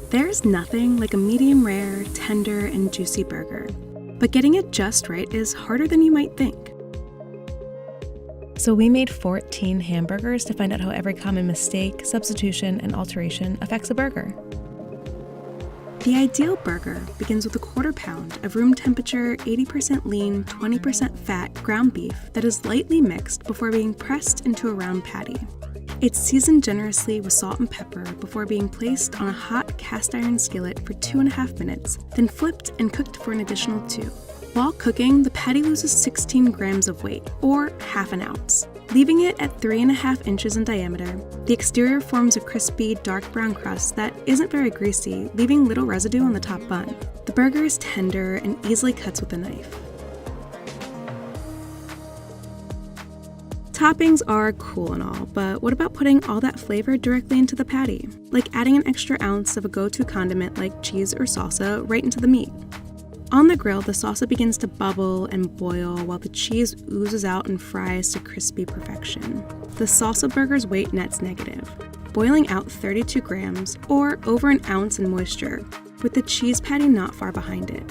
There's nothing like a medium rare, tender, and juicy burger, but getting it just right is harder than you might think. So we made 14 hamburgers to find out how every common mistake, substitution, and alteration affects a burger. The ideal burger begins with a quarter pound of room temperature, 80% lean, 20% fat ground beef that is lightly mixed before being pressed into a round patty. It's seasoned generously with salt and pepper before being placed on a hot cast iron skillet for 2.5 minutes, then flipped and cooked for an additional 2. While cooking, the patty loses 16 grams of weight, or half an ounce. Leaving it at 3.5 inches in diameter, the exterior forms a crispy, dark brown crust that isn't very greasy, leaving little residue on the top bun. The burger is tender and easily cuts with a knife. Toppings are cool and all, but what about putting all that flavor directly into the patty? Like adding an extra ounce of a go-to condiment like cheese or salsa right into the meat. On the grill, the salsa begins to bubble and boil while the cheese oozes out and fries to crispy perfection. The salsa burger's weight nets negative, boiling out 32 grams or over an ounce in moisture, with the cheese patty not far behind it.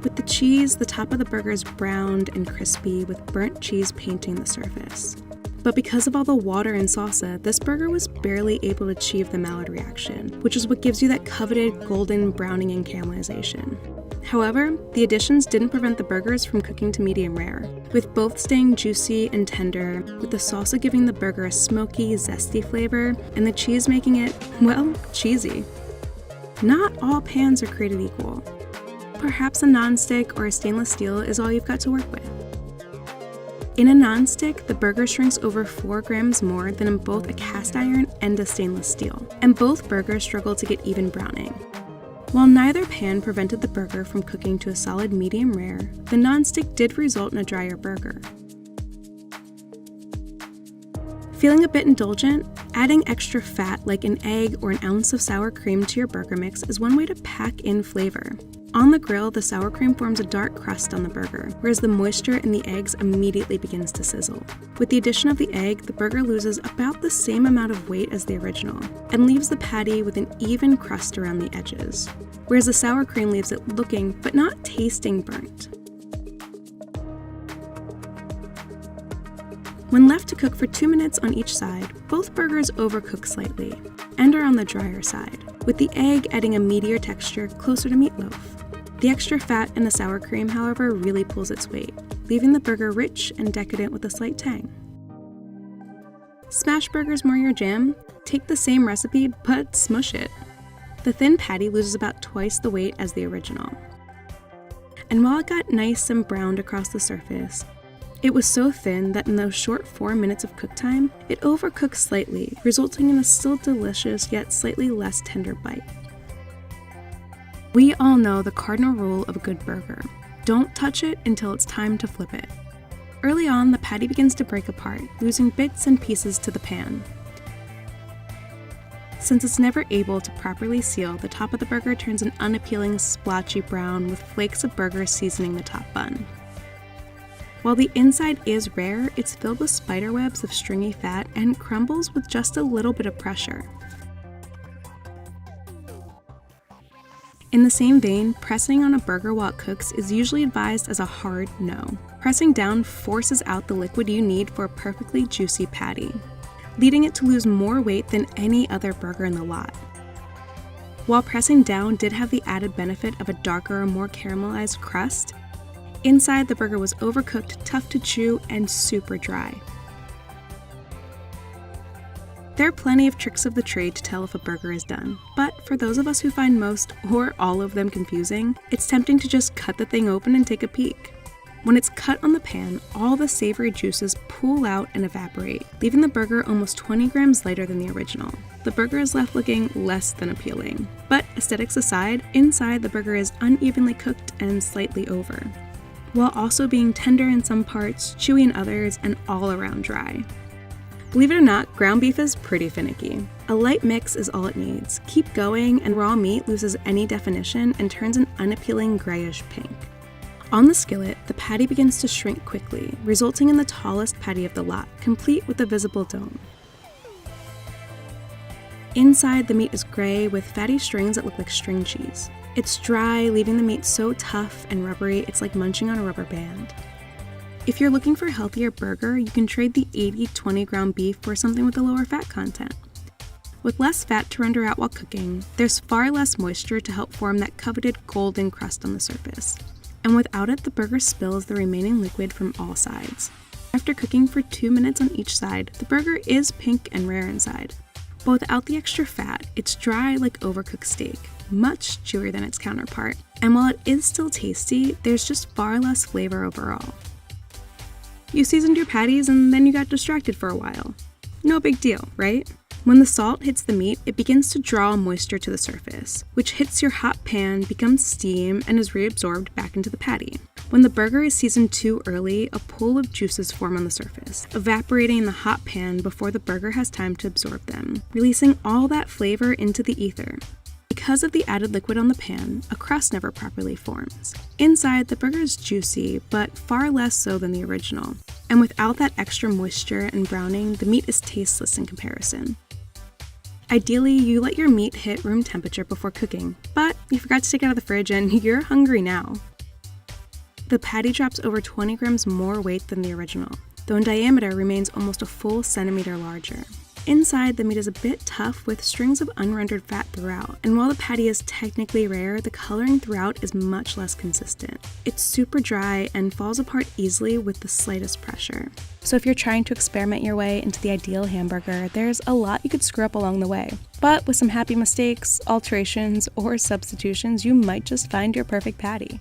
With the cheese, the top of the burger is browned and crispy with burnt cheese painting the surface. But because of all the water and salsa, this burger was barely able to achieve the Maillard reaction, which is what gives you that coveted golden browning and caramelization. However, the additions didn't prevent the burgers from cooking to medium rare, with both staying juicy and tender, with the salsa giving the burger a smoky, zesty flavor, and the cheese making it, well, cheesy. Not all pans are created equal. Perhaps a nonstick or a stainless steel is all you've got to work with. In a nonstick, the burger shrinks over 4 grams more than in both a cast iron and a stainless steel, and both burgers struggle to get even browning. While neither pan prevented the burger from cooking to a solid medium rare, the nonstick did result in a drier burger. Feeling a bit indulgent? Adding extra fat like an egg or an ounce of sour cream to your burger mix is one way to pack in flavor. On the grill, the sour cream forms a dark crust on the burger, whereas the moisture in the eggs immediately begins to sizzle. With the addition of the egg, the burger loses about the same amount of weight as the original, and leaves the patty with an even crust around the edges, whereas the sour cream leaves it looking, but not tasting, burnt. When left to cook for 2 minutes on each side, both burgers overcook slightly, and are on the drier side, with the egg adding a meatier texture closer to meatloaf. The extra fat in the sour cream, however, really pulls its weight, leaving the burger rich and decadent with a slight tang. Smash burgers more your jam? Take the same recipe, but smush it. The thin patty loses about twice the weight as the original. And while it got nice and browned across the surface, it was so thin that in those short 4 minutes of cook time, it overcooked slightly, resulting in a still delicious yet slightly less tender bite. We all know the cardinal rule of a good burger. Don't touch it until it's time to flip it. Early on, the patty begins to break apart, losing bits and pieces to the pan. Since it's never able to properly seal, the top of the burger turns an unappealing splotchy brown with flakes of burger seasoning the top bun. While the inside is rare, it's filled with spider webs of stringy fat and crumbles with just a little bit of pressure. In the same vein, pressing on a burger while it cooks is usually advised as a hard no. Pressing down forces out the liquid you need for a perfectly juicy patty, leading it to lose more weight than any other burger in the lot. While pressing down did have the added benefit of a darker, more caramelized crust, inside the burger was overcooked, tough to chew, and super dry. There are plenty of tricks of the trade to tell if a burger is done, but for those of us who find most or all of them confusing, it's tempting to just cut the thing open and take a peek. When it's cut on the pan, all the savory juices pool out and evaporate, leaving the burger almost 20 grams lighter than the original. The burger is left looking less than appealing. But aesthetics aside, inside the burger is unevenly cooked and slightly over, while also being tender in some parts, chewy in others, and all around dry. Believe it or not, ground beef is pretty finicky. A light mix is all it needs. Keep going and raw meat loses any definition and turns an unappealing grayish pink. On the skillet, the patty begins to shrink quickly, resulting in the tallest patty of the lot, complete with a visible dome. Inside, the meat is gray with fatty strings that look like string cheese. It's dry, leaving the meat so tough and rubbery it's like munching on a rubber band. If you're looking for a healthier burger, you can trade the 80-20 ground beef for something with a lower fat content. With less fat to render out while cooking, there's far less moisture to help form that coveted golden crust on the surface. And without it, the burger spills the remaining liquid from all sides. After cooking for 2 minutes on each side, the burger is pink and rare inside. But without the extra fat, it's dry like overcooked steak, much chewier than its counterpart. And while it is still tasty, there's just far less flavor overall. You seasoned your patties and then you got distracted for a while. No big deal, right? When the salt hits the meat, it begins to draw moisture to the surface, which hits your hot pan, becomes steam, and is reabsorbed back into the patty. When the burger is seasoned too early, a pool of juices form on the surface, evaporating in the hot pan before the burger has time to absorb them, releasing all that flavor into the ether. Because of the added liquid on the pan, a crust never properly forms. Inside, the burger is juicy, but far less so than the original. And without that extra moisture and browning, the meat is tasteless in comparison. Ideally, you let your meat hit room temperature before cooking, but you forgot to take it out of the fridge and you're hungry now. The patty drops over 20 grams more weight than the original, though in diameter remains almost a full centimeter larger. Inside, the meat is a bit tough with strings of unrendered fat throughout, and while the patty is technically rare, the coloring throughout is much less consistent. It's super dry and falls apart easily with the slightest pressure. So if you're trying to experiment your way into the ideal hamburger, there's a lot you could screw up along the way. But with some happy mistakes, alterations, or substitutions, you might just find your perfect patty.